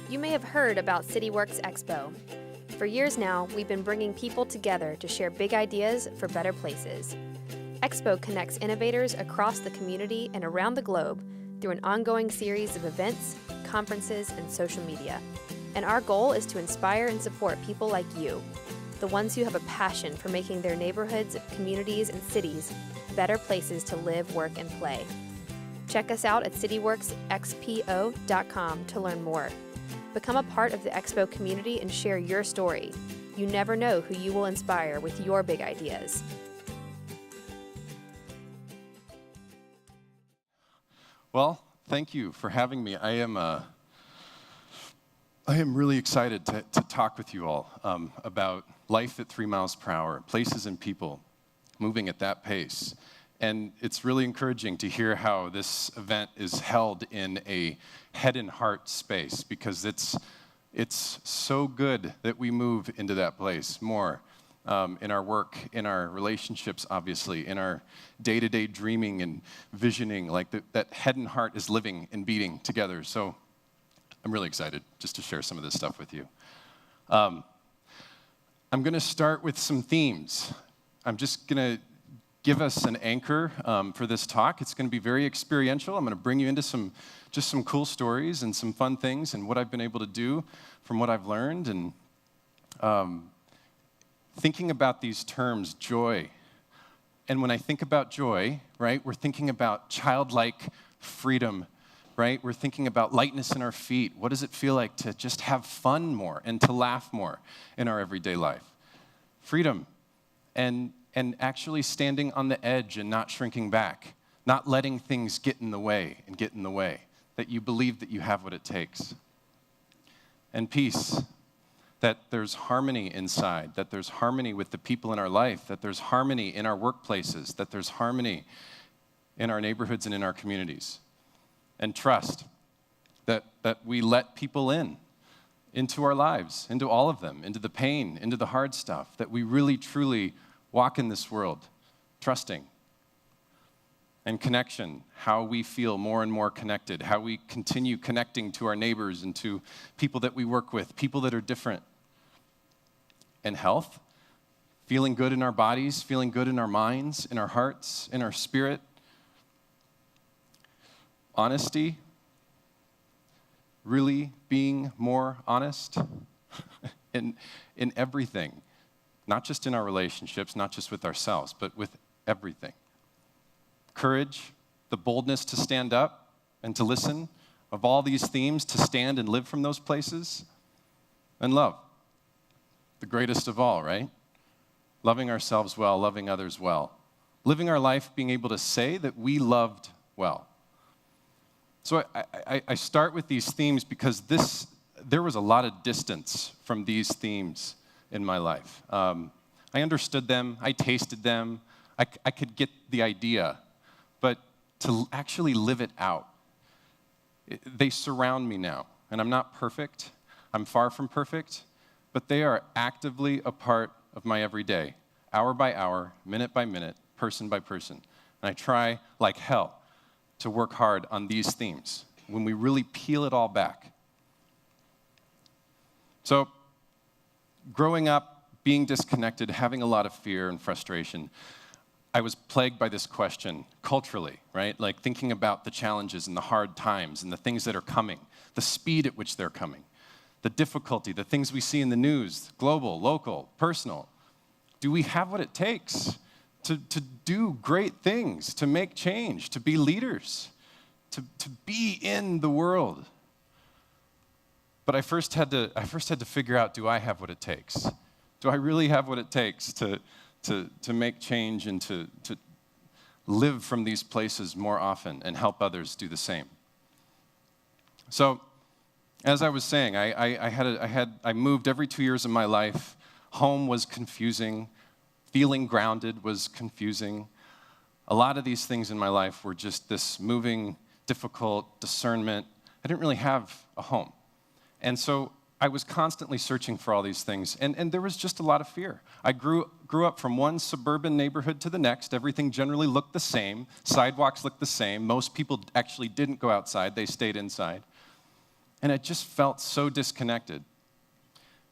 You may have heard about CityWorks Expo. For years now, we've been bringing people together to share big ideas for better places. Expo connects innovators across the community and around the globe through an ongoing series of events, conferences, and social media. And our goal is to inspire and support people like you, the ones who have a passion for making their neighborhoods, communities, and cities better places to live, work, and play. Check us out at cityworksxpo.com to learn more. Become a part of the Expo community and share your story. You never know who you will inspire with your big ideas. Well, thank you for having me. I am really excited to talk with you all about life at 3 miles per hour, places and people moving at that pace. And it's really encouraging to hear how this event is held in a head and heart space, because it's so good that we move into that place more in our work, in our relationships, obviously, in our day-to-day dreaming and visioning, like that head and heart is living and beating together. So I'm really excited just to share some of this stuff with you. I'm going to start with some themes. I'm just going to give us an anchor for this talk. It's going to be very experiential. I'm going to bring you into some cool stories and some fun things and what I've been able to do from what I've learned. And thinking about these terms, joy. And when I think about joy, right, we're thinking about childlike freedom, right? We're thinking about lightness in our feet. What does it feel like to just have fun more and to laugh more in our everyday life? Freedom and actually standing on the edge and not shrinking back, not letting things get in the way, that you believe that you have what it takes. And peace, that there's harmony inside, that there's harmony with the people in our life, that there's harmony in our workplaces, that there's harmony in our neighborhoods and in our communities. And trust, that we let people into our lives, into all of them, into the pain, into the hard stuff, that we really, truly walk in this world, trusting. And connection, how we feel more and more connected, how we continue connecting to our neighbors and to people that we work with, people that are different. And health, feeling good in our bodies, feeling good in our minds, in our hearts, in our spirit. Honesty, really being more honest in everything. Not just in our relationships, not just with ourselves, but with everything. Courage, the boldness to stand up and to listen, of all these themes, to stand and live from those places. And love, the greatest of all, right? Loving ourselves well, loving others well. Living our life being able to say that we loved well. So I start with these themes because there was a lot of distance from these themes in my life. I understood them, I tasted them, I could get the idea, but to actually live it out, they surround me now. And I'm not perfect, I'm far from perfect, but they are actively a part of my everyday, hour by hour, minute by minute, person by person. And I try like hell to work hard on these themes when we really peel it all back. So, growing up, being disconnected, having a lot of fear and frustration, I was plagued by this question culturally, right? Like thinking about the challenges and the hard times and the things that are coming, the speed at which they're coming, the difficulty, the things we see in the news, global, local, personal. Do we have what it takes to do great things, to make change, to be leaders, to be in the world? But I first had to figure out, do I have what it takes? Do I really have what it takes to make change and to live from these places more often and help others do the same? So, as I was saying, I moved every 2 years of my life. Home was confusing. Feeling grounded was confusing. A lot of these things in my life were just this moving, difficult discernment. I didn't really have a home. And so I was constantly searching for all these things, and there was just a lot of fear. I grew up from one suburban neighborhood to the next. Everything generally looked the same. Sidewalks looked the same. Most people actually didn't go outside. They stayed inside. And I just felt so disconnected.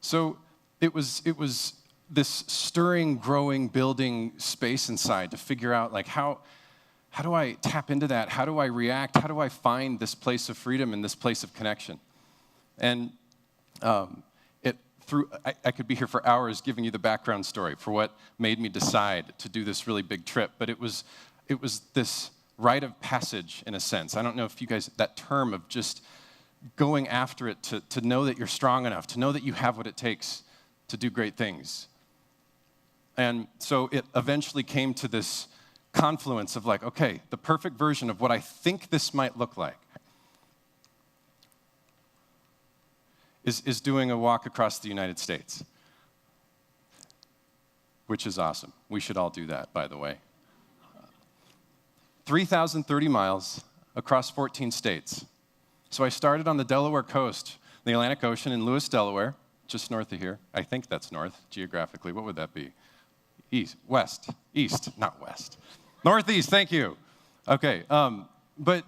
So it was this stirring, growing, building space inside to figure out, like, how do I tap into that? How do I react? How do I find this place of freedom and this place of connection? And I could be here for hours giving you the background story for what made me decide to do this really big trip, but it was this rite of passage, in a sense. I don't know if you guys, that term of just going after it to know that you're strong enough, to know that you have what it takes to do great things. And so it eventually came to this confluence of, like, okay, the perfect version of what I think this might look like is doing a walk across the United States, which is awesome. We should all do that, by the way. 3,030 miles across 14 states. So I started on the Delaware coast, the Atlantic Ocean in Lewis, Delaware, just north of here. I think that's north, geographically. What would that be? East, west, east, not west. Northeast, thank you. Okay, but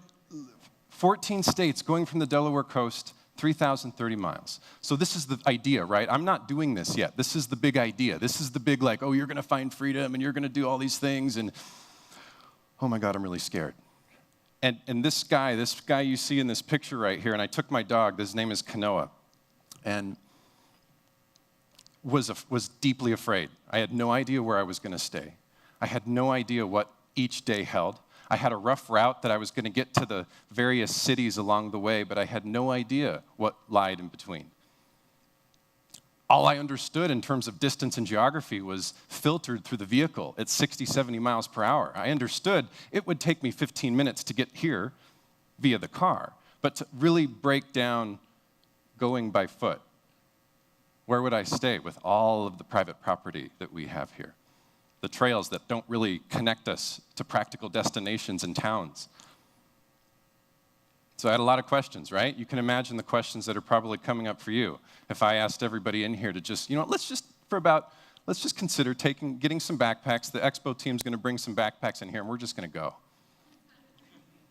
14 states going from the Delaware coast, 3,030 miles. So this is the idea, right? I'm not doing this yet. This is the big idea. This is the big, like, oh, you're going to find freedom and you're going to do all these things, and oh my God, I'm really scared. And this guy you see in this picture right here, and I took my dog, his name is Kanoa, and was deeply afraid. I had no idea where I was going to stay. I had no idea what each day held. I had a rough route that I was going to get to the various cities along the way, but I had no idea what lied in between. All I understood in terms of distance and geography was filtered through the vehicle at 60, 70 miles per hour. I understood it would take me 15 minutes to get here via the car, but to really break down going by foot, where would I stay with all of the private property that we have here? The trails that don't really connect us to practical destinations and towns. So I had a lot of questions, right? You can imagine the questions that are probably coming up for you. If I asked everybody in here to just, let's just consider getting some backpacks. The Expo team's going to bring some backpacks in here, and we're just going to go.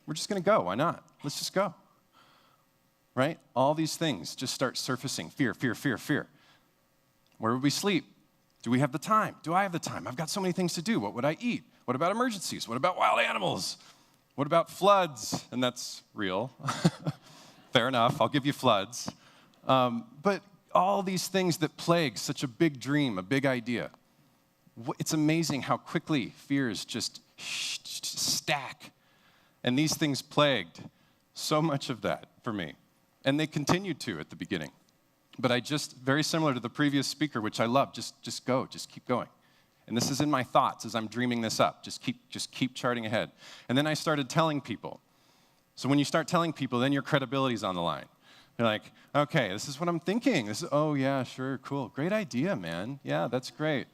We're just going to go. Why not? Let's just go. Right? All these things just start surfacing. Fear, fear, fear, fear. Where would we sleep? Do we have the time? Do I have the time? I've got so many things to do. What would I eat? What about emergencies? What about wild animals? What about floods? And that's real. Fair enough, I'll give you floods. But all these things that plague such a big dream, a big idea. It's amazing how quickly fears just stack. And these things plagued so much of that for me. And they continued to at the beginning. But very similar to the previous speaker, which I love, just go, just keep going. And this is in my thoughts as I'm dreaming this up. Just keep charting ahead. And then I started telling people. So when you start telling people, then your credibility's on the line. You're like, okay, this is what I'm thinking. Oh yeah, sure, cool. Great idea, man. Yeah, that's great.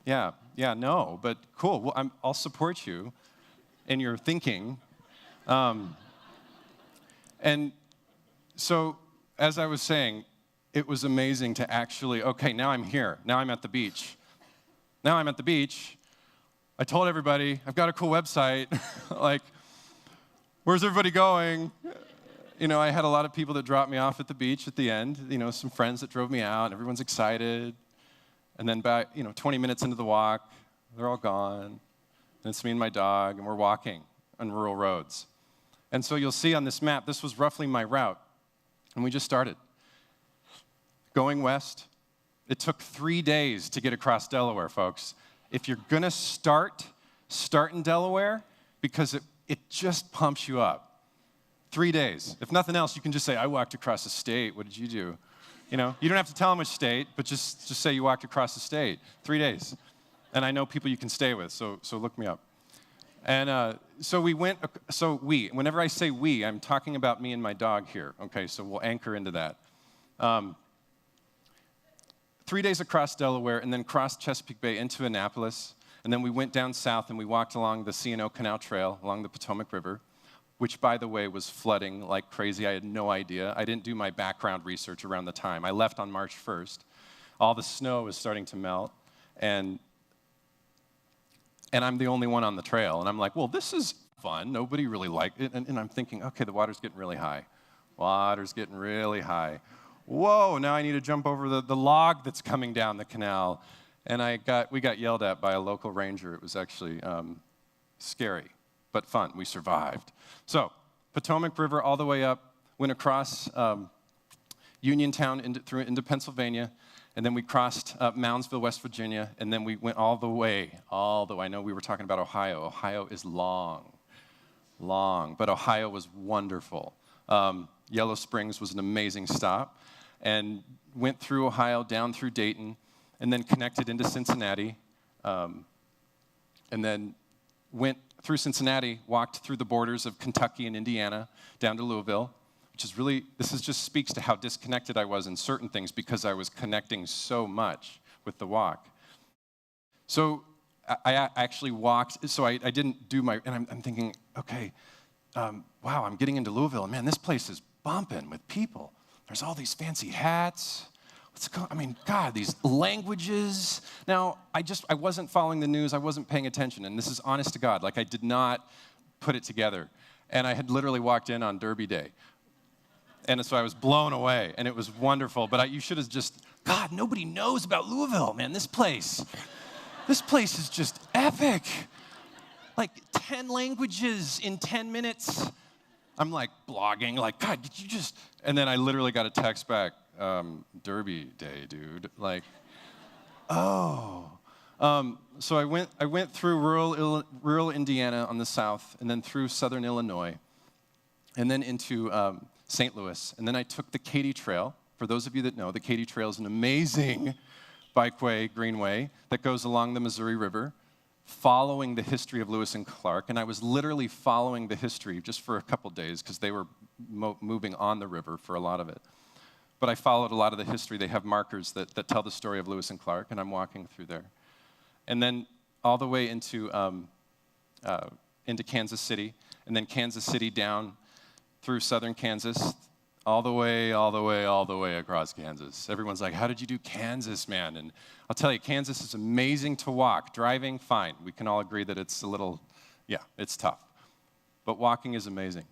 Yeah, no, but cool. Well, I'll support you in your thinking. And so, as I was saying, it was amazing to actually, okay, now I'm here. Now I'm at the beach. I told everybody, I've got a cool website. Like, where's everybody going? I had a lot of people that dropped me off at the beach at the end. Some friends that drove me out. Everyone's excited. And then back, 20 minutes into the walk, they're all gone. And it's me and my dog, and we're walking on rural roads. And so you'll see on this map, this was roughly my route. And we just started. Going west, it took 3 days to get across Delaware, folks. If you're going to start in Delaware, because it just pumps you up. 3 days. If nothing else, you can just say, I walked across the state. What did you do? You don't have to tell them which state, but just say you walked across the state. 3 days. And I know people you can stay with, so look me up. And whenever I say we, I'm talking about me and my dog here. Okay, so we'll anchor into that. 3 days across Delaware, and then crossed Chesapeake Bay into Annapolis, and then we went down south and we walked along the C&O Canal Trail along the Potomac River, which, by the way, was flooding like crazy. I had no idea. I didn't do my background research around the time. I left on March 1st. All the snow was starting to melt, and I'm the only one on the trail. And I'm like, well, this is fun. Nobody really liked it. And I'm thinking, okay, the water's getting really high. Water's getting really high. Whoa, now I need to jump over the log that's coming down the canal. And we got yelled at by a local ranger. It was actually scary, but fun. We survived. So, Potomac River all the way up, went across Uniontown into Pennsylvania, and then we crossed Moundsville, West Virginia, and then we went all the way. I know we were talking about Ohio. Ohio is long, but Ohio was wonderful. Yellow Springs was an amazing stop, and went through Ohio, down through Dayton, and then connected into Cincinnati, and then went through Cincinnati, walked through the borders of Kentucky and Indiana, down to Louisville, which is really, just speaks to how disconnected I was in certain things because I was connecting so much with the walk. So I actually walked, so I didn't do my, and I'm thinking, okay, wow, I'm getting into Louisville, and man, this place is bumping with people. There's all these fancy hats. God, these languages. Now, I wasn't following the news, I wasn't paying attention, and this is honest to God, like I did not put it together. And I had literally walked in on Derby Day. And so I was blown away, and it was wonderful. But you should have God, nobody knows about Louisville, man. This place is just epic. Like 10 languages in 10 minutes. I'm like blogging, like, God, did you just... And then I literally got a text back, Derby Day, dude. Like, oh. So I went through rural Indiana on the south, and then through southern Illinois, and then into St. Louis. And then I took the Katy Trail. For those of you that know, the Katy Trail is an amazing bikeway, greenway, that goes along the Missouri River, following the history of Lewis and Clark. And I was literally following the history just for a couple days because they were moving on the river for a lot of it. But I followed a lot of the history. They have markers that tell the story of Lewis and Clark, and I'm walking through there. And then all the way into Kansas City, and then Kansas City down through southern Kansas, all the way across Kansas. Everyone's like, how did you do Kansas, man? And I'll tell you, Kansas is amazing to walk. Driving, fine. We can all agree that it's a little, it's tough. But walking is amazing.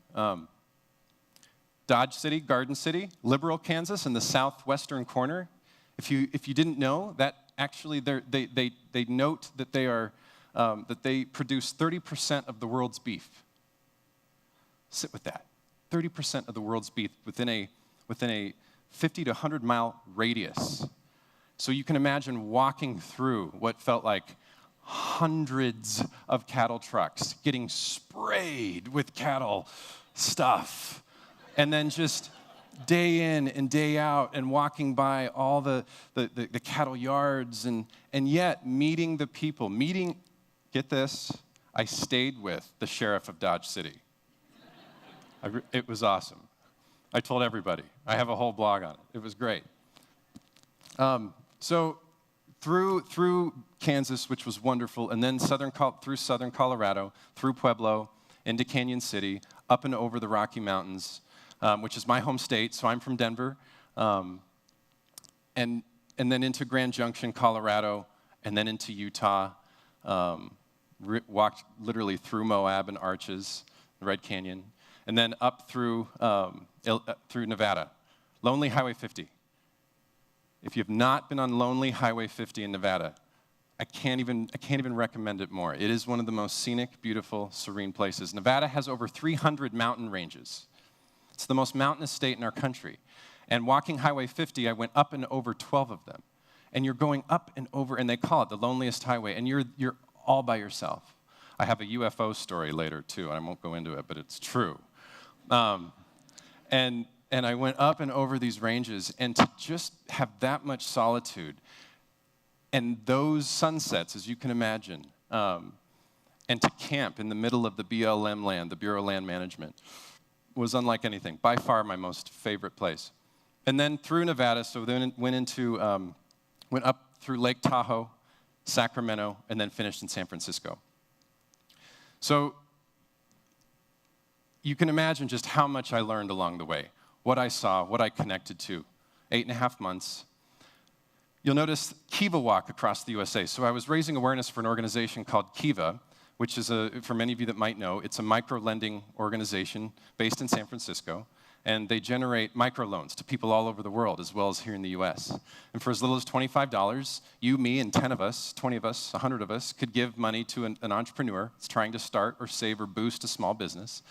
Dodge City, Garden City, Liberal, Kansas, in the southwestern corner. If you didn't know, that actually they note that they produce 30% of the world's beef. Sit with that. 30% of the world's beef within a 50 to 100 mile radius. So you can imagine walking through what felt like hundreds of cattle trucks getting sprayed with cattle stuff, and then just day in and day out and walking by all the cattle yards and yet meeting the people. Get this, I stayed with the sheriff of Dodge City. It was awesome. I told everybody. I have a whole blog on it. It was great. So through Kansas, which was wonderful, and then through southern Colorado, through Pueblo, into Canyon City, up and over the Rocky Mountains, which is my home state, so I'm from Denver, and then into Grand Junction, Colorado, and then into Utah, walked literally through Moab and Arches, Red Canyon, and then up through Nevada, Lonely Highway 50. If you have not been on Lonely Highway 50 in Nevada, I can't even recommend it more. It is one of the most scenic, beautiful, serene places. Nevada has over 300 mountain ranges. It's the most mountainous state in our country. And walking Highway 50, I went up and over 12 of them. And you're going up and over, and they call it the loneliest highway, and you're all by yourself. I have a UFO story later, too. I won't go into it, but it's true. And I went up and over these ranges, and to just have that much solitude and those sunsets, as you can imagine, and to camp in the middle of the BLM land, the Bureau of Land Management, was unlike anything. By far my most favorite place. And then through Nevada, so then went up through Lake Tahoe, Sacramento, and then finished in San Francisco. So you can imagine just how much I learned along the way, what I saw, what I connected to. 8.5 months. You'll notice Kiva Walk across the USA. So I was raising awareness for an organization called Kiva, which is, for many of you that might know, it's a micro-lending organization based in San Francisco. and they generate microloans to people all over the world, as well as here in the US. And for as little as $25, you, me, and 10 of us, 20 of us, 100 of us could give money to an entrepreneur that's trying to start or save or boost a small business.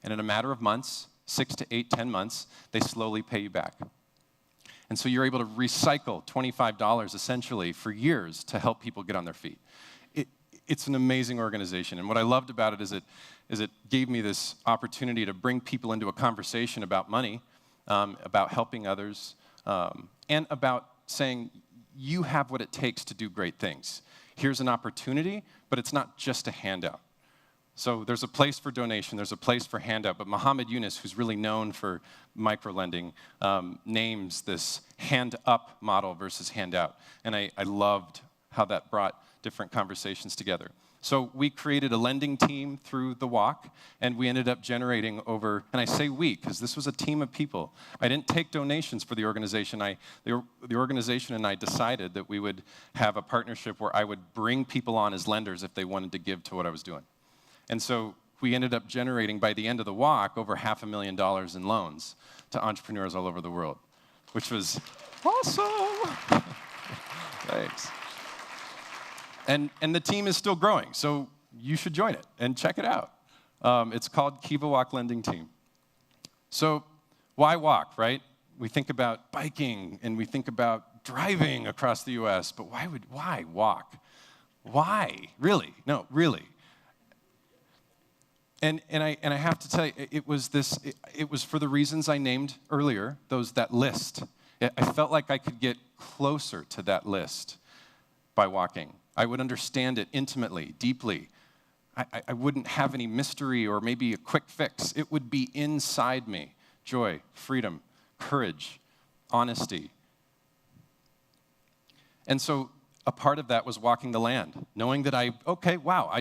And in a matter of months, 6 to 8, 10 months, they slowly pay you back. And so you're able to recycle $25 essentially for years to help people get on their feet. It's an amazing organization, and what I loved about it is it gave me this opportunity to bring people into a conversation about money, about helping others, and about saying, you have what it takes to do great things. Here's an opportunity, but it's not just a handout. So there's a place for donation, there's a place for handout, but Muhammad Yunus, who's really known for microlending, names this hand-up model versus handout, and I loved how that brought different conversations together. So we created a lending team through the walk, and we ended up generating over, and I say we, because this was a team of people. I didn't take donations for the organization. The organization and I decided that we would have a partnership where I would bring people on as lenders if they wanted to give to what I was doing. And so we ended up generating, by the end of the walk, over $500,000 in loans to entrepreneurs all over the world, which was awesome. Thanks. And the team is still growing, so you should join it and check it out. It's called Kiva Walk Lending Team. So why walk, right? We think about biking and we think about driving across the US, but why walk? Why? Really? No, really. And I have to tell you, it was for the reasons I named earlier, that list. I felt like I could get closer to that list by walking. I would understand it intimately, deeply. I wouldn't have any mystery or maybe a quick fix. It would be inside me. Joy, freedom, courage, honesty. And so a part of that was walking the land, knowing that I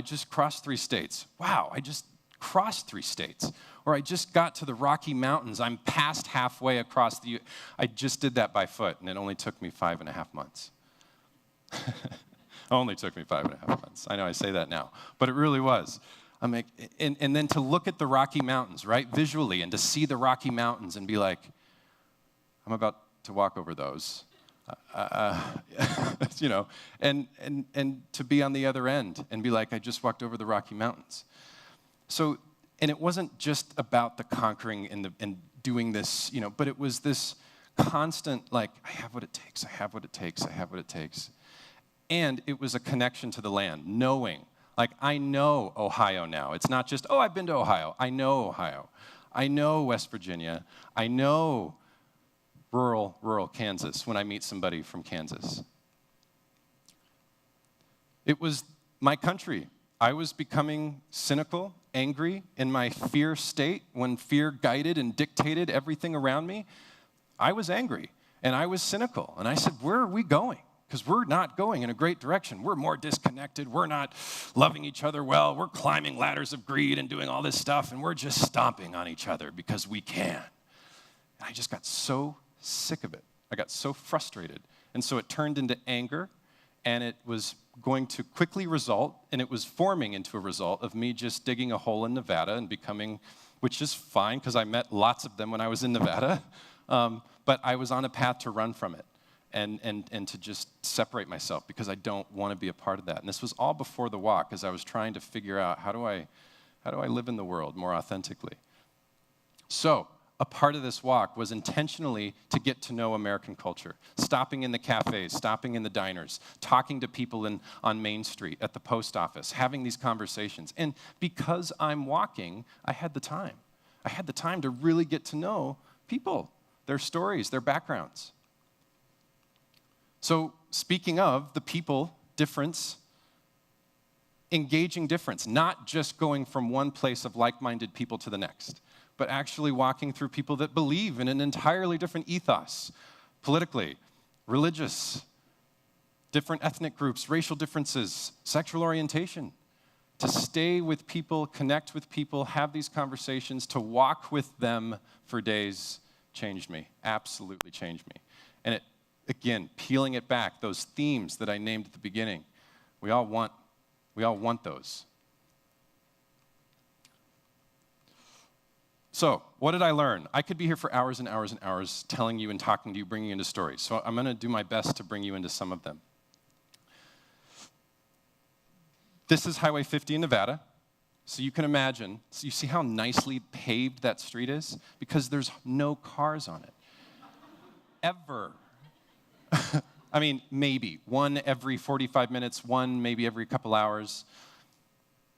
just crossed 3 states. Wow, I just crossed 3 states. Or I just got to the Rocky Mountains. I'm past halfway across I just did that by foot, and it only took me 5.5 months. Only took me 5.5 months. I know I say that now, but it really was. I'm like, and then to look at the Rocky Mountains, right, visually, and to see the Rocky Mountains and be like, I'm about to walk over those, you know, and to be on the other end and be like, I just walked over the Rocky Mountains. So, and it wasn't just about the conquering and doing this, you know, but it was this constant, like, I have what it takes, I have what it takes, I have what it takes. And it was a connection to the land, knowing. Like, I know Ohio now. It's not just, I've been to Ohio. I know Ohio. I know West Virginia. I know rural Kansas when I meet somebody from Kansas. It was my country. I was becoming cynical, angry in my fear state when fear guided and dictated everything around me. I was angry, and I was cynical. And I said, where are we going? Because we're not going in a great direction. We're more disconnected. We're not loving each other well. We're climbing ladders of greed and doing all this stuff, and we're just stomping on each other because we can. And I just got so sick of it. I got so frustrated. And so it turned into anger, and it was going to quickly result, and it was forming into a result of me just digging a hole in Nevada and becoming, which is fine because I met lots of them when I was in Nevada, but I was on a path to run from it. And to just separate myself because I don't want to be a part of that. And this was all before the walk as I was trying to figure out how do I live in the world more authentically. So a part of this walk was intentionally to get to know American culture, stopping in the cafes, stopping in the diners, talking to people on Main Street, at the post office, having these conversations. And because I'm walking, I had the time. I had the time to really get to know people, their stories, their backgrounds. So speaking of the people difference, engaging difference, not just going from one place of like-minded people to the next, but actually walking through people that believe in an entirely different ethos, politically, religious, different ethnic groups, racial differences, sexual orientation. To stay with people, connect with people, have these conversations, to walk with them for days changed me, absolutely changed me. And it, again, peeling it back, those themes that I named at the beginning, we all want those. So what did I learn? I could be here for hours and hours and hours telling you and talking to you, bringing you into stories. So I'm going to do my best to bring you into some of them. This is Highway 50 in Nevada. So you can imagine, so you see how nicely paved that street is? Because there's no cars on it. Ever. I mean, maybe. One every 45 minutes, one maybe every couple hours.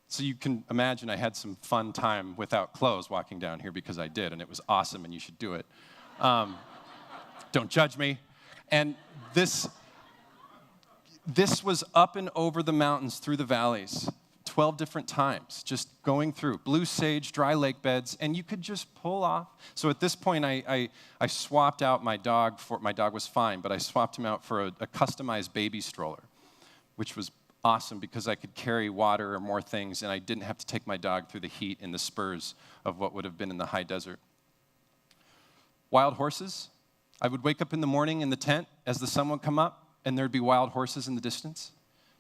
So you can imagine I had some fun time without clothes walking down here because I did, and it was awesome, and you should do it. Don't judge me. And this was up and over the mountains, through the valleys, 12 different times, just going through. Blue sage, dry lake beds, and you could just pull off. So at this point, I swapped out my dog. My dog was fine, but I swapped him out for a customized baby stroller, which was awesome because I could carry water or more things, and I didn't have to take my dog through the heat and the spurs of what would have been in the high desert. Wild horses. I would wake up in the morning in the tent as the sun would come up, and there'd be wild horses in the distance.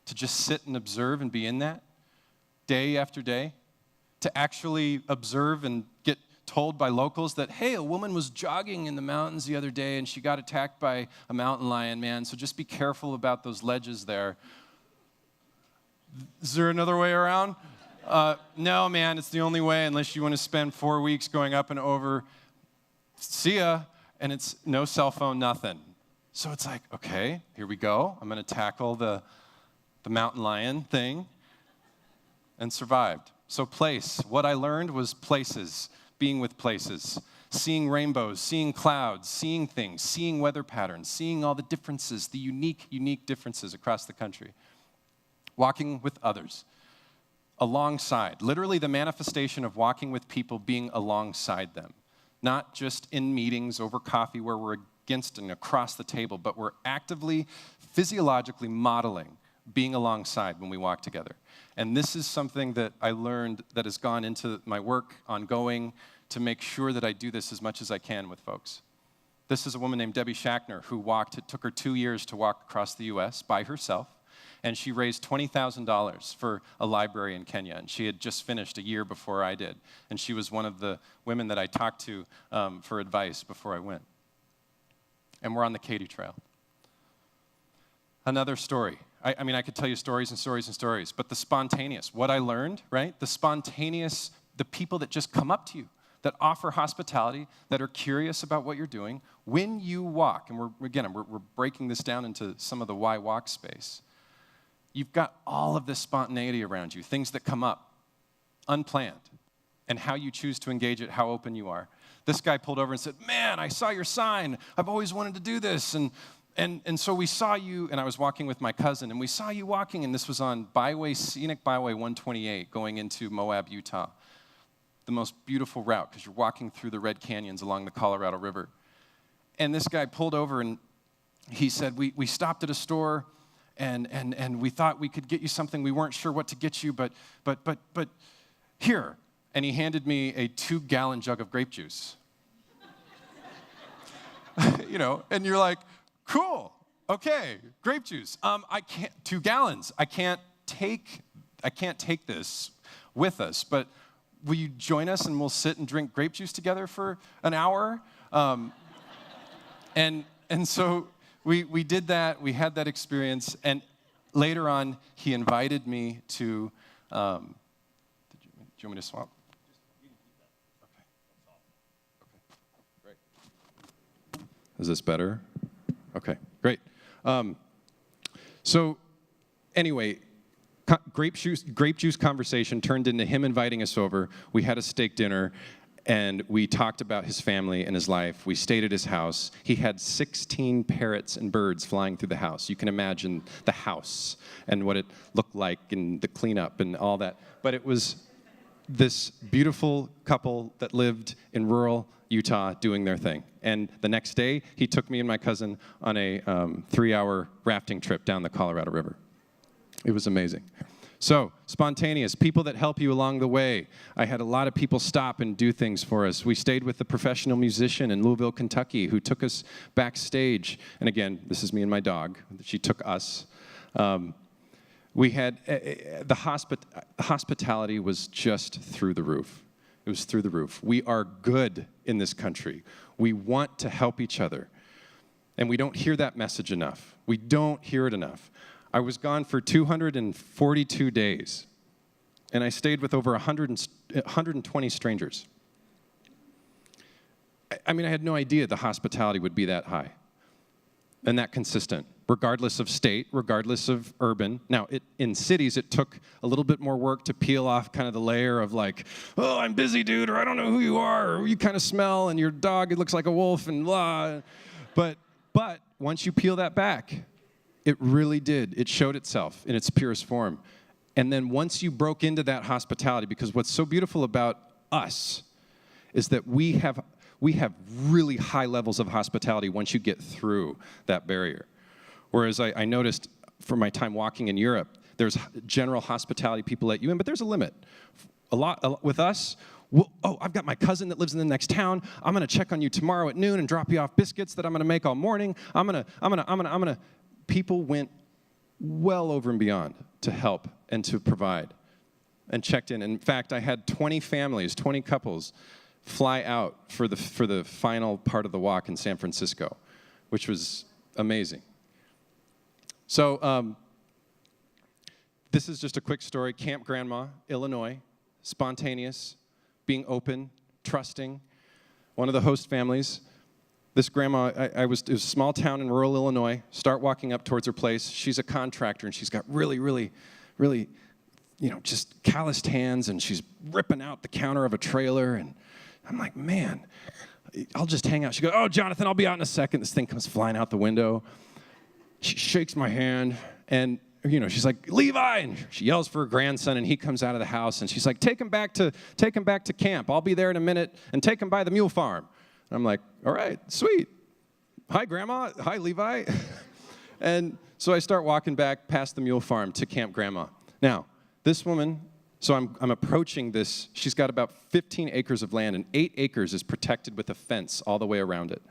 To just sit and observe and be in that day after day. To actually observe and get told by locals that, hey, a woman was jogging in the mountains the other day, and she got attacked by a mountain lion, man, so just be careful about those ledges there. Is there another way around? No, man, it's the only way unless you want to spend 4 weeks going up and over. See ya. And it's no cell phone, nothing. So it's like, okay, here we go. I'm going to tackle the mountain lion thing and survived. So place. What I learned was places, being with places, seeing rainbows, seeing clouds, seeing things, seeing weather patterns, seeing all the differences, the unique differences across the country. Walking with others, alongside. Literally the manifestation of walking with people, being alongside them. Not just in meetings over coffee where we're against and across the table, but we're actively, physiologically modeling being alongside when we walk together. And this is something that I learned that has gone into my work ongoing to make sure that I do this as much as I can with folks. This is a woman named Debbie Shackner who walked, it took her 2 years to walk across the US by herself. And she raised $20,000 for a library in Kenya. And she had just finished a year before I did. And she was one of the women that I talked to for advice before I went. And we're on the Katy Trail. Another story. I mean, I could tell you stories and stories and stories. But the spontaneous, what I learned, right? The spontaneous, the people that just come up to you, that offer hospitality, that are curious about what you're doing. When you walk, and we're breaking this down into some of the why walk space. You've got all of this spontaneity around you, things that come up, unplanned, and how you choose to engage it, how open you are. This guy pulled over and said, man, I saw your sign. I've always wanted to do this. And so we saw you, and I was walking with my cousin, and we saw you walking, and this was on Scenic Byway 128 going into Moab, Utah. The most beautiful route, because you're walking through the Red Canyons along the Colorado River. And this guy pulled over, and he said, we stopped at a store, and we thought we could get you something. We weren't sure what to get you, but here. And he handed me a 2-gallon jug of grape juice. You know, and you're like, cool, okay, grape juice. I can't, 2 gallons. I can't take this with us, but will you join us and we'll sit and drink grape juice together for an hour? And so we did that. We had that experience, and later on, he invited me to. Do you want me to swap? Okay. Okay, great. Is this better? Okay, great. So, anyway, grape juice conversation turned into him inviting us over. We had a steak dinner, and we talked about his family and his life. We stayed at his house. He had 16 parrots and birds flying through the house. You can imagine the house and what it looked like and the cleanup and all that. But it was this beautiful couple that lived in rural Utah doing their thing. And the next day, he took me and my cousin on a 3-hour rafting trip down the Colorado River. It was amazing. So, spontaneous, people that help you along the way. I had a lot of people stop and do things for us. We stayed with a professional musician in Louisville, Kentucky, who took us backstage. And again, this is me and my dog. She took us. We had, the hospitality was just through the roof. It was through the roof. We are good in this country. We want to help each other. And we don't hear that message enough. We don't hear it enough. I was gone for 242 days, and I stayed with over 120 strangers. I mean, I had no idea the hospitality would be that high and that consistent, regardless of state, regardless of urban. Now, in cities, it took a little bit more work to peel off kind of the layer of like, oh, I'm busy, dude, or I don't know who you are, or you kind of smell, and your dog, it looks like a wolf, and blah. But once you peel that back, it really did. It showed itself in its purest form. And then once you broke into that hospitality, because what's so beautiful about us is that we have really high levels of hospitality once you get through that barrier. Whereas I noticed from my time walking in Europe, there's general hospitality people let you in, but there's a limit. A lot with us, I've got my cousin that lives in the next town. I'm gonna check on you tomorrow at noon and drop you off biscuits that I'm gonna make all morning. I'm gonna. People went well over and beyond to help and to provide and checked in. In fact, I had 20 families, 20 couples fly out for the final part of the walk in San Francisco, which was amazing. So this is just a quick story. Camp Grandma, Illinois, spontaneous, being open, trusting. One of the host families, this grandma, it was a small town in rural Illinois. Start walking up towards her place. She's a contractor, and she's got really, just calloused hands, and she's ripping out the counter of a trailer, and I'm like, man, I'll just hang out. She goes, oh, Jonathan, I'll be out in a second. This thing comes flying out the window. She shakes my hand, and she's like, Levi, and she yells for her grandson, and he comes out of the house, and she's like, take him back to camp. I'll be there in a minute, and take him by the mule farm. And I'm like, all right, sweet. Hi, Grandma. Hi, Levi. And so I start walking back past the mule farm to Camp Grandma. Now, this woman, so I'm approaching this. She's got about 15 acres of land, and 8 acres is protected with a fence all the way around it.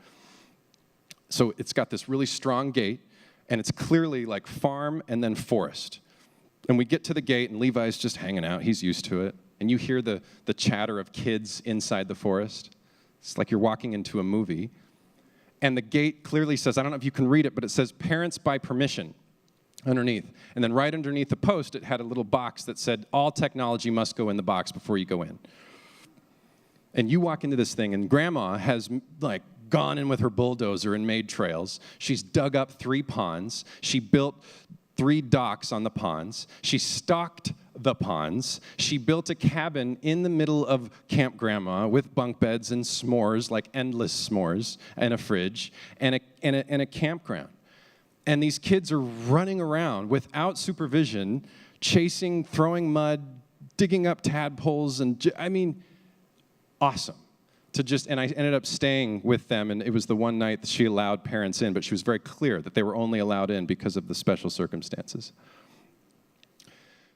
So it's got this really strong gate, and it's clearly like farm and then forest. And we get to the gate, and Levi's just hanging out. He's used to it. And you hear the chatter of kids inside the forest. It's like you're walking into a movie. And the gate clearly says, I don't know if you can read it, but it says parents by permission underneath. And then right underneath the post, it had a little box that said, all technology must go in the box before you go in. And you walk into this thing, and Grandma has like gone in with her bulldozer and made trails. She's dug up 3 ponds. She built 3 docks on the ponds. She stocked the ponds. She built a cabin in the middle of Camp Grandma with bunk beds and s'mores, like endless s'mores, and a fridge, and a campground. And these kids are running around without supervision, chasing, throwing mud, digging up tadpoles, and awesome. And I ended up staying with them, and it was the one night that she allowed parents in, but she was very clear that they were only allowed in because of the special circumstances.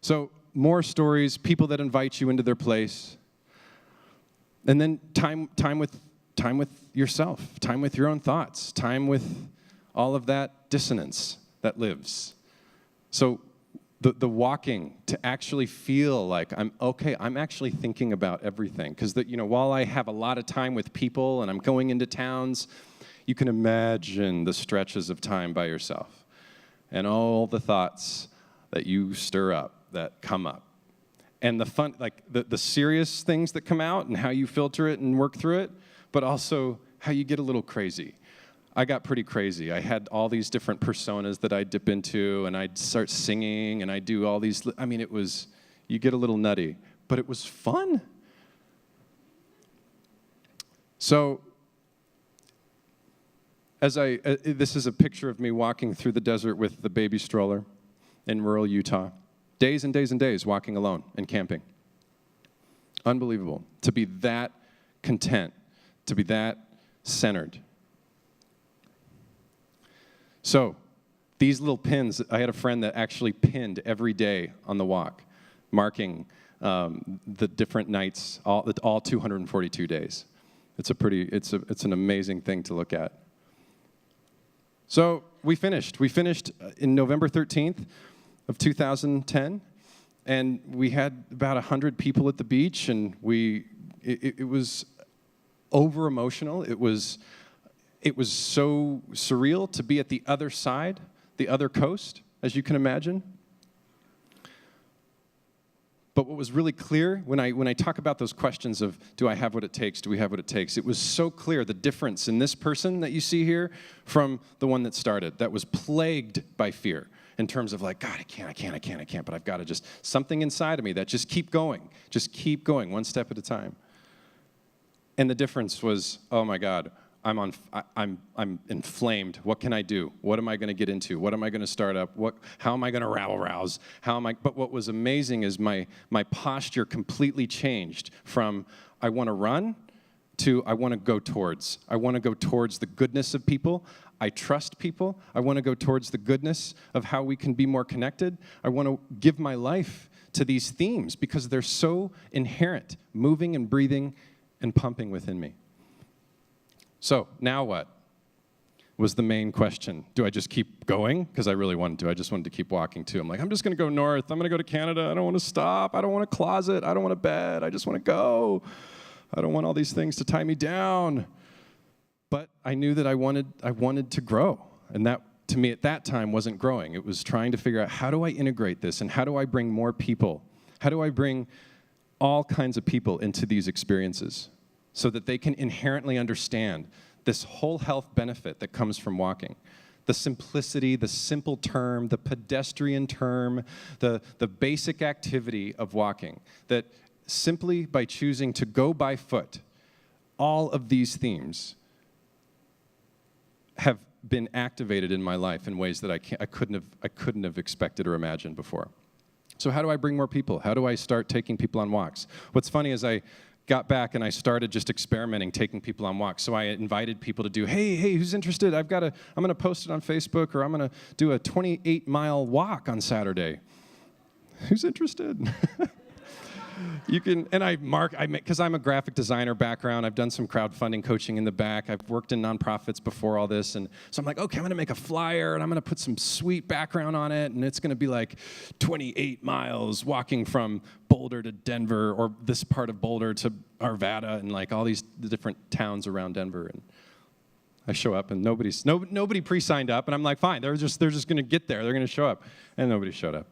So more stories, people that invite you into their place, and then time with yourself, time with your own thoughts, time with all of that dissonance that lives. So the walking to actually feel like I'm actually thinking about everything. Because while I have a lot of time with people and I'm going into towns, you can imagine the stretches of time by yourself and all the thoughts that you stir up, that come up. And the fun, like the serious things that come out and how you filter it and work through it, but also how you get a little crazy. I got pretty crazy. I had all these different personas that I'd dip into, and I'd start singing, and I'd do all these, you get a little nutty, but it was fun. So, this is a picture of me walking through the desert with the baby stroller in rural Utah. Days and days and days walking alone and camping. Unbelievable. To be that content, to be that centered. So, these little pins, I had a friend that actually pinned every day on the walk, marking the different nights, all 242 days. It's an amazing thing to look at. So, we finished. We finished in November 13th of 2010, and we had about 100 people at the beach, and we It was over emotional. It was so surreal to be at the other side, the other coast, as you can imagine. But what was really clear when I talk about those questions of, do I have what it takes, do we have what it takes, it was so clear the difference in this person that you see here from the one that started, that was plagued by fear in terms of like, God, I can't, but I've got to just, something inside of me that just keep going, one step at a time. And the difference was, oh my God, I'm inflamed. What can I do? What am I going to get into? What am I going to start up? How am I going to rabble-rouse? But what was amazing is my posture completely changed from I want to run to I want to go towards. I want to go towards the goodness of people. I trust people. I want to go towards the goodness of how we can be more connected. I want to give my life to these themes because they're so inherent, moving and breathing and pumping within me. So, now what? Was the main question. Do I just keep going? Because I really wanted to. I just wanted to keep walking, too. I'm like, I'm just going to go north. I'm going to go to Canada. I don't want to stop. I don't want a closet. I don't want a bed. I just want to go. I don't want all these things to tie me down. But I knew that I wanted to grow. And that, to me, at that time, wasn't growing. It was trying to figure out, how do I integrate this? And how do I bring more people? How do I bring all kinds of people into these experiences so that they can inherently understand this whole health benefit that comes from walking? The simplicity, the simple term, the pedestrian term, the basic activity of walking, that simply by choosing to go by foot, all of these themes have been activated in my life in ways that I couldn't have expected or imagined before. So how do I bring more people? How do I start taking people on walks? What's funny is I got back and I started just experimenting, taking people on walks. So I invited people to do, hey, who's interested? I'm going to post it on Facebook, or I'm going to do a 28-mile walk on Saturday. Who's interested? You can, and because I'm a graphic designer background, I've done some crowdfunding coaching in the back. I've worked in nonprofits before all this, and so I'm like, okay, I'm going to make a flyer, and I'm going to put some sweet background on it, and it's going to be like 28 miles walking from Boulder to Denver, or this part of Boulder to Arvada, and like all the different towns around Denver. And I show up, and nobody pre-signed up, and I'm like, fine, they're just going to get there, they're going to show up, and nobody showed up.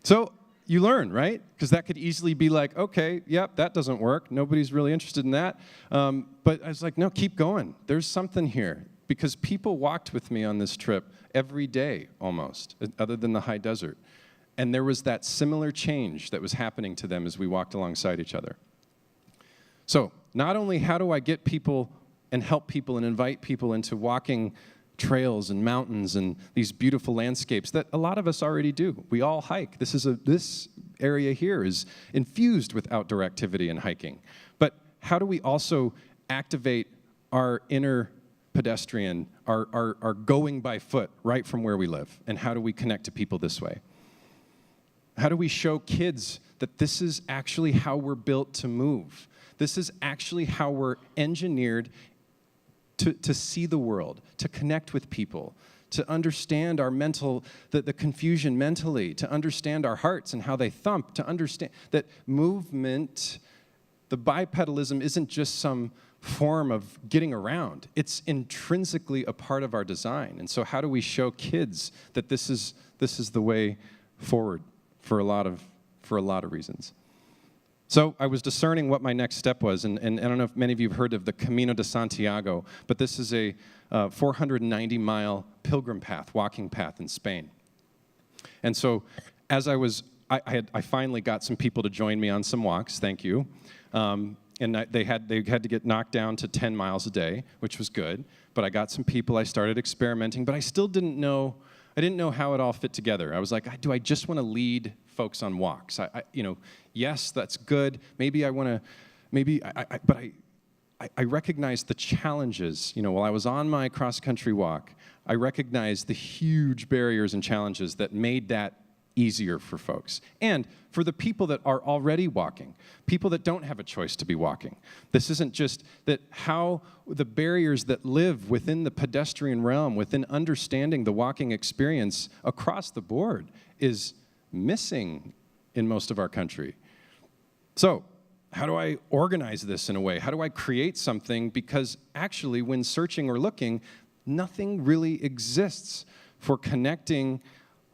So you learn, right? Because that could easily be like, okay, yep, that doesn't work. Nobody's really interested in that. But I was like, no, keep going. There's something here. Because people walked with me on this trip every day almost, other than the high desert. And there was that similar change that was happening to them as we walked alongside each other. So not only how do I get people and help people and invite people into walking trails and mountains and these beautiful landscapes that a lot of us already do. We all hike. This area here is infused with outdoor activity and hiking. But how do we also activate our inner pedestrian, our going by foot right from where we live? And how do we connect to people this way? How do we show kids that this is actually how we're built to move? This is actually how we're engineered to see the world, to connect with people, to understand our the confusion mentally, to understand our hearts and how they thump, to understand that movement, the bipedalism isn't just some form of getting around. It's intrinsically a part of our design. And so how do we show kids that this is the way forward for a lot of reasons? So I was discerning what my next step was, and I don't know if many of you have heard of the Camino de Santiago, but this is a 490-mile pilgrim path, walking path in Spain. And so as I finally got some people to join me on some walks, thank you, and they had to get knocked down to 10 miles a day, which was good, but I got some people, I started experimenting, but I still didn't know how it all fit together. I was like, do I just want to lead folks on walks? Yes, that's good. Maybe I want to, but I recognized the challenges. While I was on my cross-country walk, I recognized the huge barriers and challenges that made that easier for folks. And for the people that are already walking, people that don't have a choice to be walking. This isn't just that how the barriers that live within the pedestrian realm, within understanding the walking experience across the board is missing in most of our country. So how do I organize this in a way? How do I create something? Because actually, when searching or looking, nothing really exists for connecting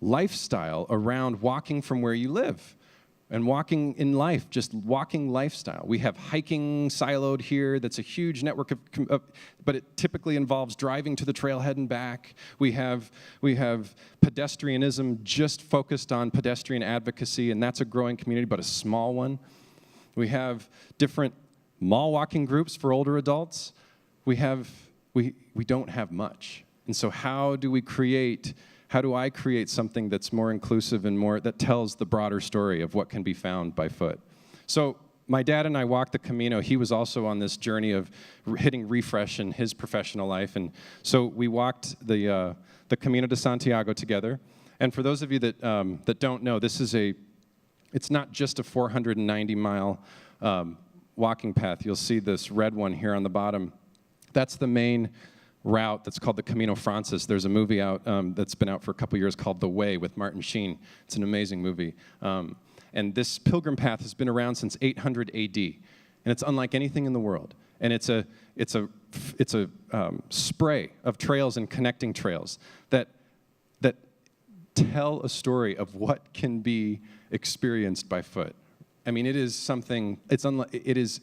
lifestyle around walking from where you live and walking in life, just walking lifestyle. We have hiking siloed here. That's a huge network but it typically involves driving to the trailhead and back. We have pedestrianism just focused on pedestrian advocacy, and that's a growing community, but a small one. We have different mall walking groups for older adults. We don't have much. And so how do I create something that's more inclusive and that tells the broader story of what can be found by foot? So my dad and I walked the Camino. He was also on this journey of hitting refresh in his professional life. And so we walked the Camino de Santiago together. And for those of you that don't know, it's not just a 490-mile walking path. You'll see this red one here on the bottom. That's the main route that's called the Camino Frances. There's a movie out that's been out for a couple years called The Way with Martin Sheen. It's an amazing movie. And this pilgrim path has been around since 800 AD, and it's unlike anything in the world. And it's a spray of trails and connecting trails that tell a story of what can be experienced by foot. I mean, it is something. It is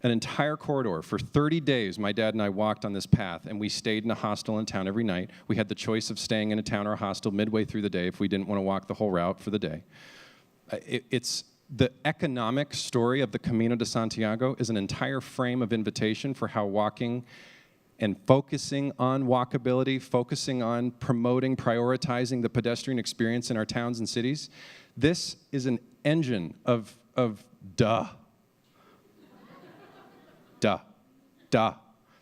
an entire corridor. For 30 days, my dad and I walked on this path, and we stayed in a hostel in town every night. We had the choice of staying in a town or a hostel midway through the day if we didn't want to walk the whole route for the day. It's the economic story of the Camino de Santiago is an entire frame of invitation for how walking and focusing on walkability, focusing on promoting, prioritizing the pedestrian experience in our towns and cities. This is an engine of duh.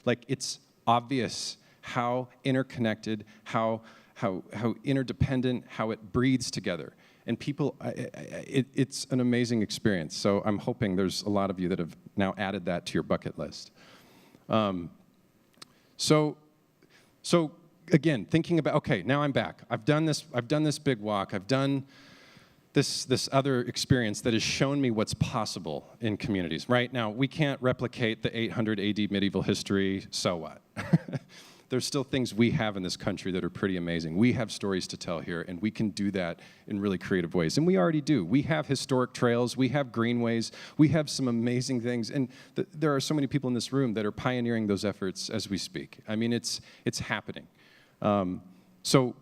Like, it's obvious how interconnected, how interdependent, how it breathes together. And people, it's an amazing experience. So I'm hoping there's a lot of you that have now added that to your bucket list. So again, thinking about, okay, now I'm back. I've done this big walk. I've done this other experience that has shown me what's possible in communities. Right now, we can't replicate the 800 AD medieval history, so what? There's still things we have in this country that are pretty amazing. We have stories to tell here, and we can do that in really creative ways. And we already do. We have historic trails. We have greenways. We have some amazing things. And there are so many people in this room that are pioneering those efforts as we speak. I mean, it's happening. So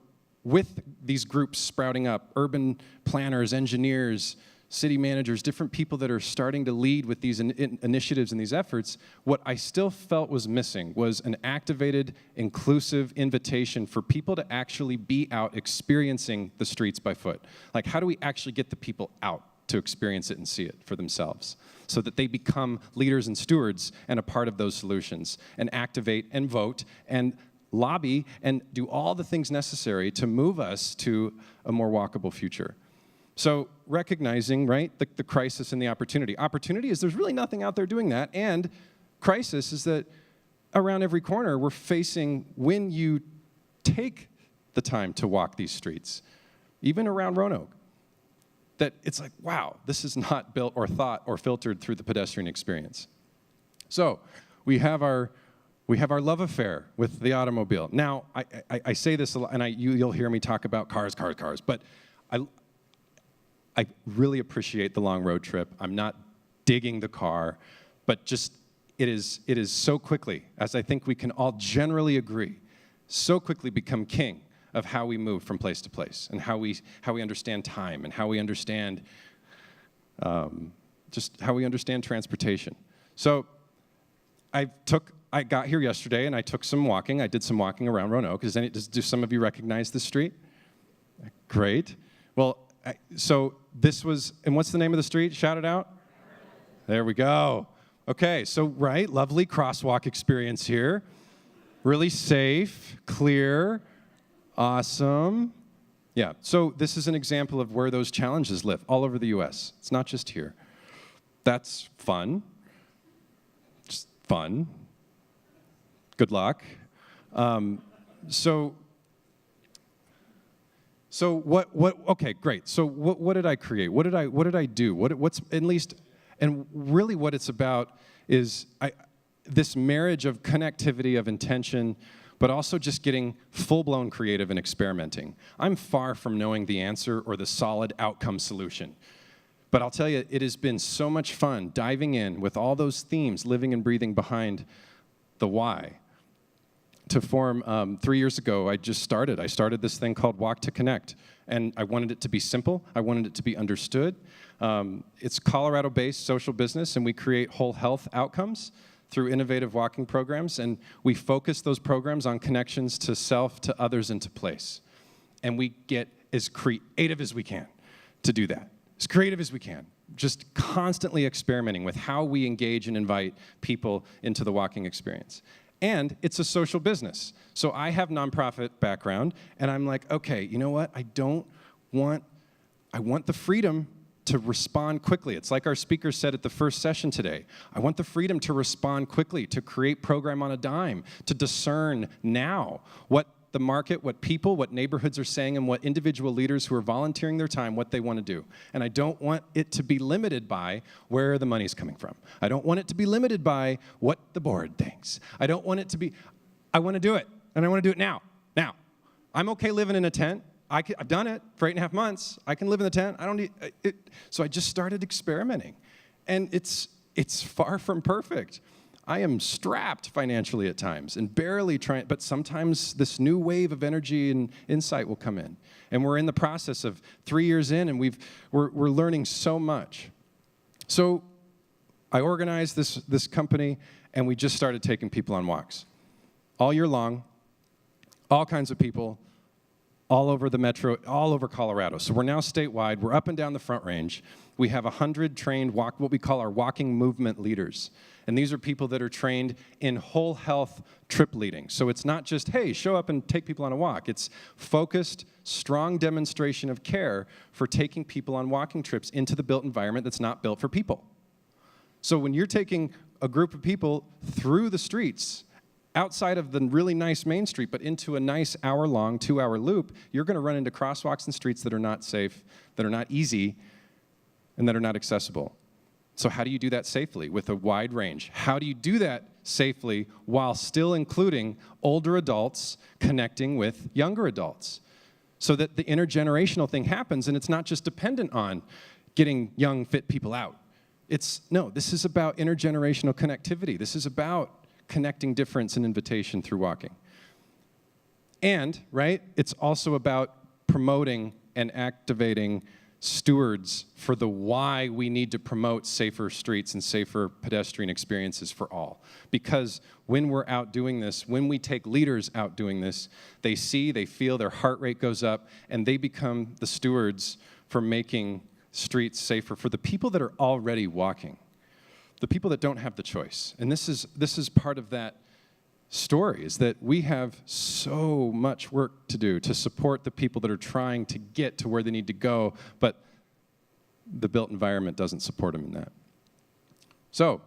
with these groups sprouting up, urban planners, engineers, city managers, different people that are starting to lead with these initiatives and these efforts, what I still felt was missing was an activated, inclusive invitation for people to actually be out experiencing the streets by foot. Like, how do we actually get the people out to experience it and see it for themselves so that they become leaders and stewards and a part of those solutions and activate and vote and lobby and do all the things necessary to move us to a more walkable future? So recognizing, right, the crisis and the opportunity. Opportunity is there's really nothing out there doing that, and crisis is that around every corner we're facing, when you take the time to walk these streets, even around Roanoke, that it's like, wow, this is not built or thought or filtered through the pedestrian experience. So we have our love affair with the automobile. Now, I say this a lot, and you'll hear me talk about cars, but I really appreciate the long road trip. I'm not digging the car, but just it is so quickly, as I think we can all generally agree, so quickly become king of how we move from place to place and how we understand time and how we understand just how we understand transportation. So I got here yesterday and I took some walking. I did some walking around Roanoke. Do some of you recognize this street? Great. Well, so this was, and what's the name of the street? Shout it out. There we go. Okay, so right, lovely crosswalk experience here. Really safe, clear, awesome. Yeah, so this is an example of where those challenges live all over the US. It's not just here. That's fun. Just fun. Good luck. So what? Okay, great. So what did I create? What did I do? What's at least And really what it's about is this marriage of connectivity, of intention, but also just getting full-blown creative and experimenting. I'm far from knowing the answer or the solid outcome solution. But I'll tell you, it has been so much fun diving in with all those themes, living and breathing behind the why. To form, 3 years ago, I started this thing called Walk2Connect. And I wanted it to be simple. I wanted it to be understood. It's Colorado-based social business, and we create whole health outcomes through innovative walking programs, and we focus those programs on connections to self, to others, and to place. And we get as creative as we can to do that. As creative as we can. Just constantly experimenting with how we engage and invite people into the walking experience. And it's a social business. So I have nonprofit background, and I'm like, okay, you know what? I want the freedom to respond quickly. It's like our speaker said at the first session today. I want the freedom to respond quickly, to create program on a dime, to discern now what the market, what people, what neighborhoods are saying, and what individual leaders who are volunteering their time, what they want to do. And I don't want it to be limited by where the money's coming from. I don't want it to be limited by what the board thinks. I don't want it to be, I want to do it, and I want to do it now. Now. I'm okay living in a tent. I've done it for 8.5 months. I can live in the tent. I don't need it. So I just started experimenting. And it's far from perfect. I am strapped financially at times and barely trying, but sometimes this new wave of energy and insight will come in. And we're in the process of 3 years in, and we're learning so much. So I organized this company, and we just started taking people on walks. All year long, all kinds of people, all over the metro, all over Colorado. So we're now statewide. We're up and down the Front Range. We have 100 trained what we call our walking movement leaders. And these are people that are trained in whole health trip leading. So it's not just, hey, show up and take people on a walk. It's focused, strong demonstration of care for taking people on walking trips into the built environment that's not built for people. So when you're taking a group of people through the streets, outside of the really nice main street, but into a nice hour-long, 2-hour loop, you're going to run into crosswalks and streets that are not safe, that are not easy, and that are not accessible. So how do you do that safely with a wide range? How do you do that safely while still including older adults connecting with younger adults? So that the intergenerational thing happens, and it's not just dependent on getting young, fit people out. This is about intergenerational connectivity. This is about connecting difference and invitation through walking. And, right, it's also about promoting and activating stewards for the why we need to promote safer streets and safer pedestrian experiences for all. Because when we're out doing this, when we take leaders out doing this, they see, they feel, their heart rate goes up, and they become the stewards for making streets safer for the people that are already walking. The people that don't have the choice. And this is part of that story, is that we have so much work to do to support the people that are trying to get to where they need to go, but the built environment doesn't support them in that. So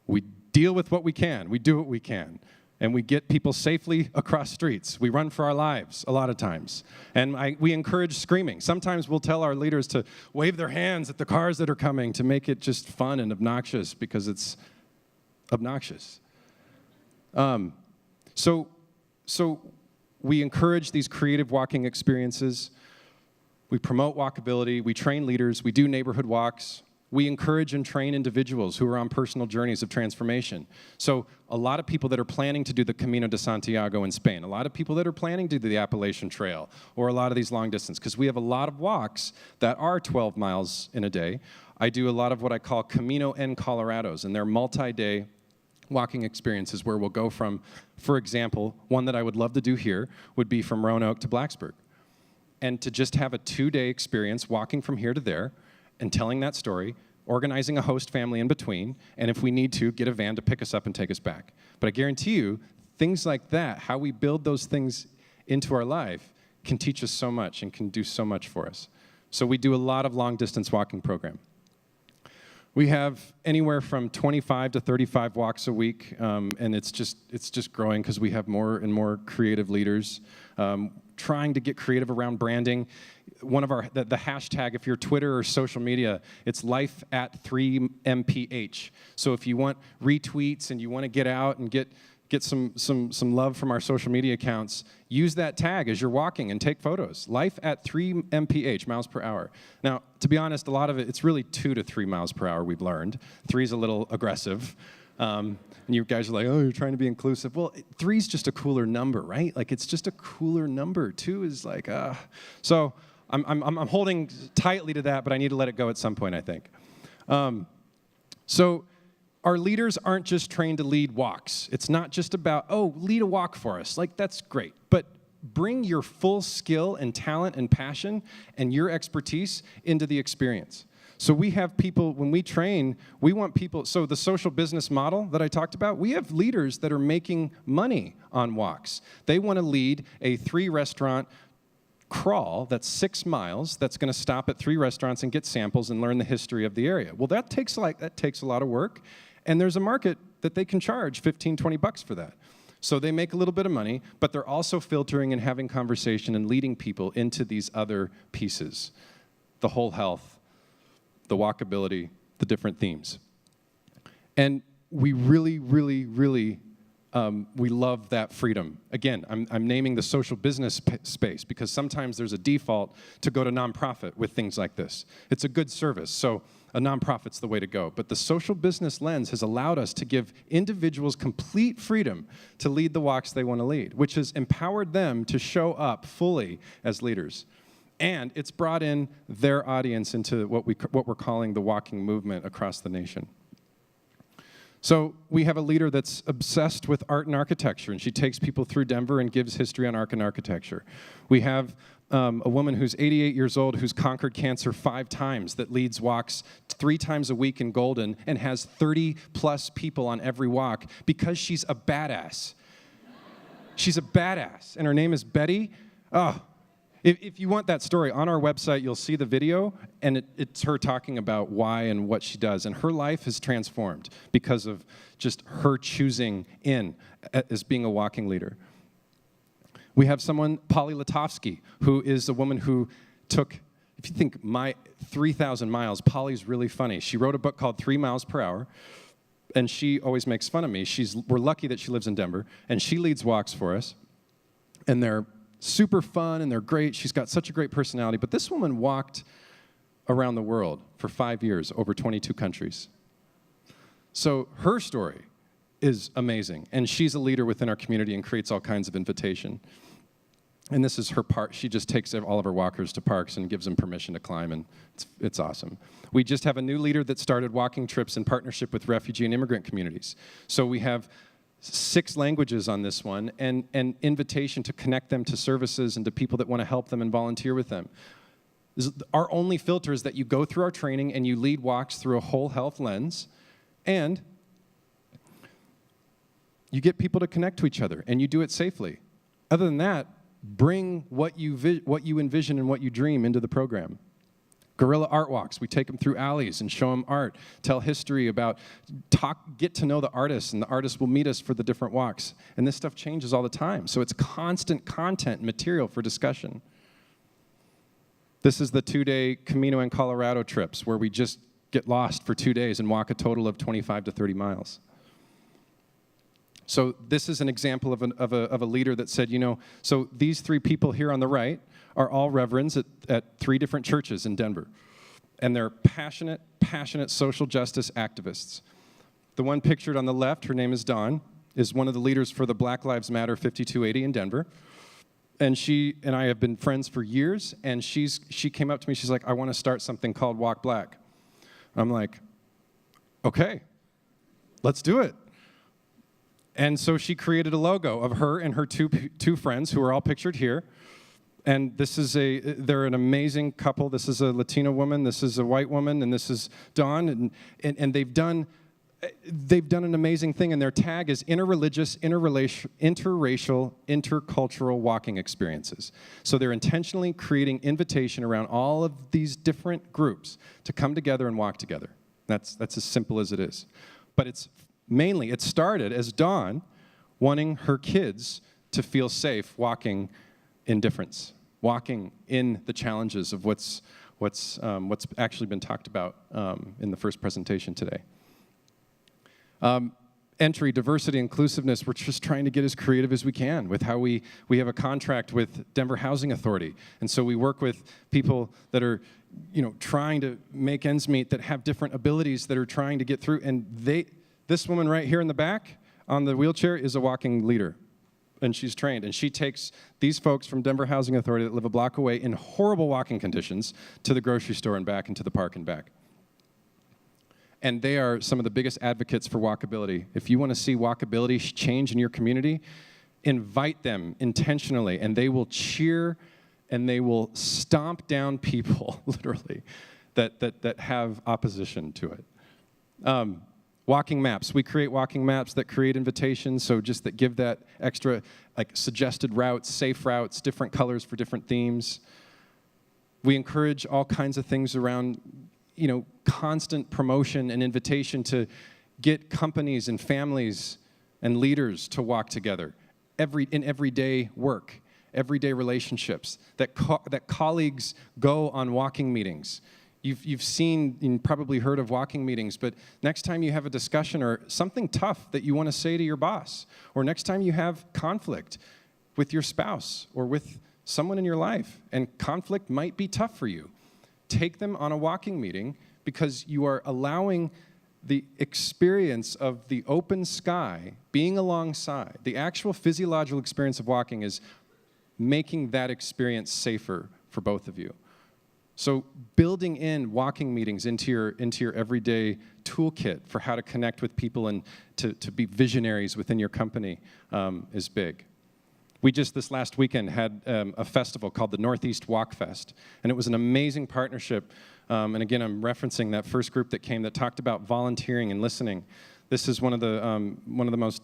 we deal with what we can. We do what we can. And we get people safely across streets. We run for our lives a lot of times. And we encourage screaming. Sometimes we'll tell our leaders to wave their hands at the cars that are coming to make it just fun and obnoxious, because it's obnoxious. So we encourage these creative walking experiences. We promote walkability. We train leaders. We do neighborhood walks. We encourage and train individuals who are on personal journeys of transformation. So a lot of people that are planning to do the Camino de Santiago in Spain, a lot of people that are planning to do the Appalachian Trail, or a lot of these long distance, because we have a lot of walks that are 12 miles in a day. I do a lot of what I call Camino en Colorados, and they're multi-day walking experiences where we'll go from, for example, one that I would love to do here would be from Roanoke to Blacksburg. And to just have a 2-day experience walking from here to there, and telling that story, organizing a host family in between, and if we need to, get a van to pick us up and take us back. But I guarantee you, things like that, how we build those things into our life, can teach us so much and can do so much for us. So we do a lot of long-distance walking program. We have anywhere from 25 to 35 walks a week, and it's just growing because we have more and more creative leaders trying to get creative around branding. one of the hashtag, if you're Twitter or social media, it's life at 3mph. So if you want retweets and you want to get out and get some love from our social media accounts, use that tag as you're walking and take photos. Life at 3 mph, miles per hour. Now, to be honest, a lot of it's really 2 to 3 miles per hour, we've learned. 3 is a little aggressive. And you guys are like, oh, you're trying to be inclusive. Well, 3 is just a cooler number, right? Like, it's just a cooler number. 2 is like, So I'm holding tightly to that, but I need to let it go at some point, I think. So our leaders aren't just trained to lead walks. It's not just about, oh, lead a walk for us. Like, that's great. But bring your full skill and talent and passion and your expertise into the experience. So we have people, when we train, we want people, so the social business model that I talked about, we have leaders that are making money on walks. They want to lead a 3-restaurant crawl that's 6 miles, that's going to stop at 3 restaurants and get samples and learn the history of the area. Well, that takes a lot of work, and there's a market that they can charge $15, $20 for that. So they make a little bit of money, but they're also filtering and having conversation and leading people into these other pieces, the whole health, the walkability, the different themes. And we really, really, really, we love that freedom. Again, I'm naming the social business space because sometimes there's a default to go to nonprofit with things like this. It's a good service, so a nonprofit's the way to go. But the social business lens has allowed us to give individuals complete freedom to lead the walks they want to lead, which has empowered them to show up fully as leaders. And it's brought in their audience into what we're calling the walking movement across the nation. So we have a leader that's obsessed with art and architecture, and she takes people through Denver and gives history on art and architecture. We have a woman who's 88 years old who's conquered cancer 5 times, that leads walks 3 times a week in Golden and has 30-plus people on every walk because she's a badass. She's a badass, and her name is Betty. Oh. If you want that story, on our website, you'll see the video, and it's her talking about why and what she does. And her life has transformed because of just her choosing in as being a walking leader. We have someone, Polly Latovsky, who is a woman who took, if you think 3,000 miles, Polly's really funny. She wrote a book called 3 Miles Per Hour, and she always makes fun of me. We're lucky that she lives in Denver, and she leads walks for us, and they're super fun, and they're great. She's got such a great personality. But this woman walked around the world for 5 years, over 22 countries. So her story is amazing. And she's a leader within our community and creates all kinds of invitation. And this is her part. She just takes all of her walkers to parks and gives them permission to climb, and it's awesome. We just have a new leader that started walking trips in partnership with refugee and immigrant communities. So we have 6 languages on this one, and an invitation to connect them to services and to people that want to help them and volunteer with them. Our only filter is that you go through our training and you lead walks through a whole health lens, and you get people to connect to each other, and you do it safely. Other than that, bring what you envision and what you dream into the program. Guerrilla art walks. We take them through alleys and show them art, tell history about, get to know the artists, and the artists will meet us for the different walks. And this stuff changes all the time, so it's constant content and material for discussion. This is the 2-day Camino in Colorado trips, where we just get lost for 2 days and walk a total of 25 to 30 miles. So this is an example of a leader that said, so these 3 people here on the right are all reverends at 3 different churches in Denver. And they're passionate social justice activists. The one pictured on the left, her name is Dawn, is one of the leaders for the Black Lives Matter 5280 in Denver. And she and I have been friends for years, and she came up to me, she's like, I want to start something called Walk Black. I'm like, okay, let's do it. And so she created a logo of her and her two friends, who are all pictured here. And they're an amazing couple. This is a Latino woman, this is a white woman, and this is Dawn. And they've done an amazing thing, and their tag is interreligious, interracial, intercultural walking experiences. So they're intentionally creating invitation around all of these different groups to come together and walk together. That's as simple as it is. But it started as Dawn wanting her kids to feel safe walking in difference, walking in the challenges of what's actually been talked about in the first presentation today. Entry, diversity, inclusiveness, we're just trying to get as creative as we can with how we have a contract with Denver Housing Authority. And so we work with people that are, trying to make ends meet, that have different abilities, that are trying to get through. And this woman right here in the back on the wheelchair is a walking leader. And she's trained. And she takes these folks from Denver Housing Authority that live a block away in horrible walking conditions to the grocery store and back and to the park and back. And they are some of the biggest advocates for walkability. If you want to see walkability change in your community, invite them intentionally, and they will cheer and they will stomp down people, literally, that have opposition to it. Walking maps. We create walking maps that create invitations, so just that give that extra, suggested routes, safe routes, different colors for different themes. We encourage all kinds of things around constant promotion and invitation to get companies and families and leaders to walk together in everyday work, everyday relationships, that colleagues go on walking meetings. You've seen and probably heard of walking meetings, but next time you have a discussion or something tough that you want to say to your boss, or next time you have conflict with your spouse or with someone in your life, and conflict might be tough for you, take them on a walking meeting, because you are allowing the experience of the open sky being alongside. The actual physiological experience of walking is making that experience safer for both of you. So building in walking meetings into your everyday toolkit for how to connect with people and to be visionaries within your company is big. We just this last weekend had a festival called the Northeast Walk Fest, and it was an amazing partnership. And again, I'm referencing that first group that came that talked about volunteering and listening. This is one of the most.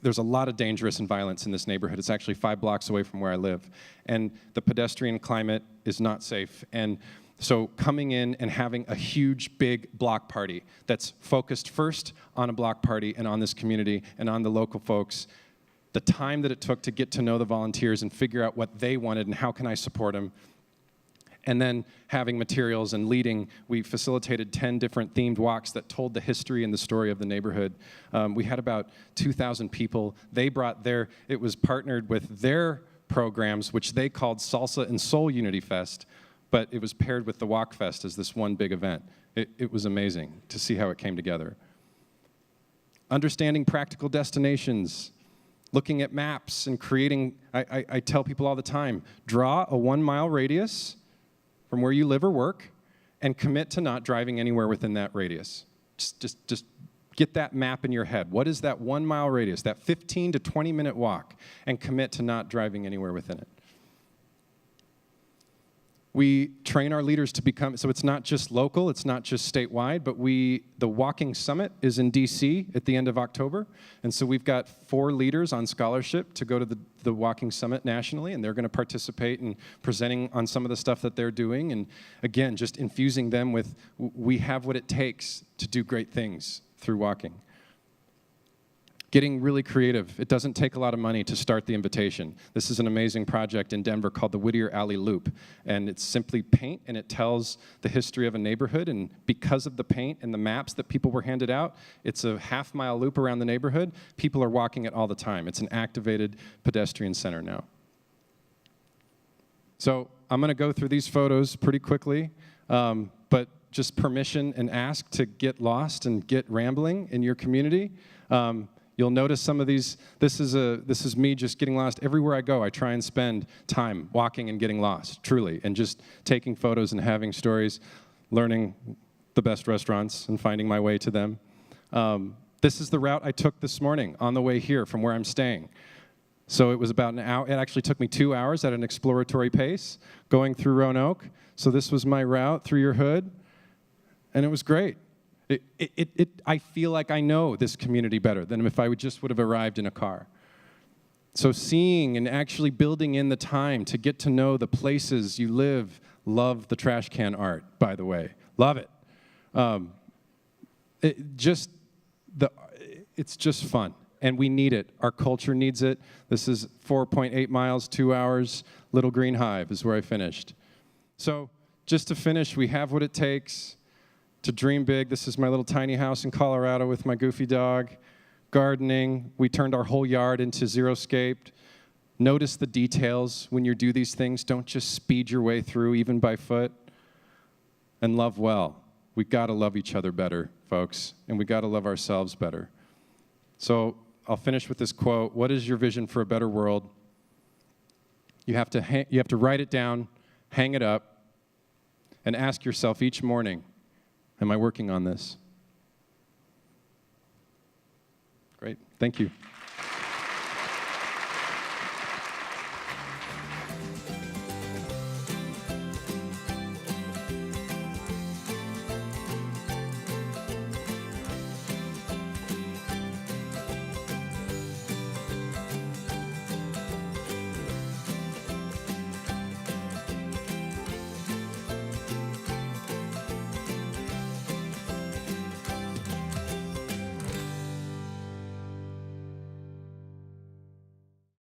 There's a lot of dangerous and violence in this neighborhood. It's actually 5 blocks away from where I live, and the pedestrian climate is not safe. And so coming in and having a huge, big block party that's focused first on a block party and on this community and on the local folks, the time that it took to get to know the volunteers and figure out what they wanted and how can I support them, and then having materials and leading. We facilitated 10 different themed walks that told the history and the story of the neighborhood. We had about 2,000 people. They brought it was partnered with their programs, which they called Salsa and Soul Unity Fest, but it was paired with the Walk Fest as this one big event. It was amazing to see how it came together. Understanding practical destinations, looking at maps and creating, I tell people all the time, draw a 1-mile radius from where you live or work and commit to not driving anywhere within that radius. Just get that map in your head. What is that 1-mile radius, that 15 to 20-minute walk, and commit to not driving anywhere within it. We train our leaders to become, so it's not just local, it's not just statewide, but the Walking Summit is in DC at the end of October, and so we've got 4 leaders on scholarship to go to the Walking Summit nationally, and they're going to participate in presenting on some of the stuff that they're doing, and again, just infusing them with, we have what it takes to do great things through walking. Getting really creative. It doesn't take a lot of money to start the invitation. This is an amazing project in Denver called the Whittier Alley Loop, and it's simply paint, and it tells the history of a neighborhood, and because of the paint and the maps that people were handed out, it's a half-mile loop around the neighborhood. People are walking it all the time. It's an activated pedestrian center now. So I'm going to go through these photos pretty quickly, but just permission and ask to get lost and get rambling in your community. You'll notice some of these, this is me just getting lost. Everywhere I go, I try and spend time walking and getting lost, truly, and just taking photos and having stories, learning the best restaurants and finding my way to them. This is the route I took this morning on the way here from where I'm staying. So it was about an hour. It actually took me 2 hours at an exploratory pace going through Roanoke. So this was my route through your hood, and it was great. I feel like I know this community better than if I would have arrived in a car. So seeing and actually building in the time to get to know the places you live. Love the trash can art, by the way. Love it. It's just fun. And we need it. Our culture needs it. This is 4.8 miles, 2 hours. Little Green Hive is where I finished. So just to finish, we have what it takes to dream big. This is my little tiny house in Colorado with my goofy dog. Gardening. We turned our whole yard into xeriscaped. Notice the details when you do these things. Don't just speed your way through, even by foot. And love well. We've got to love each other better, folks. And we've got to love ourselves better. So I'll finish with this quote. What is your vision for a better world? You have to write it down, hang it up, and ask yourself each morning, am I working on this? Great. Thank you.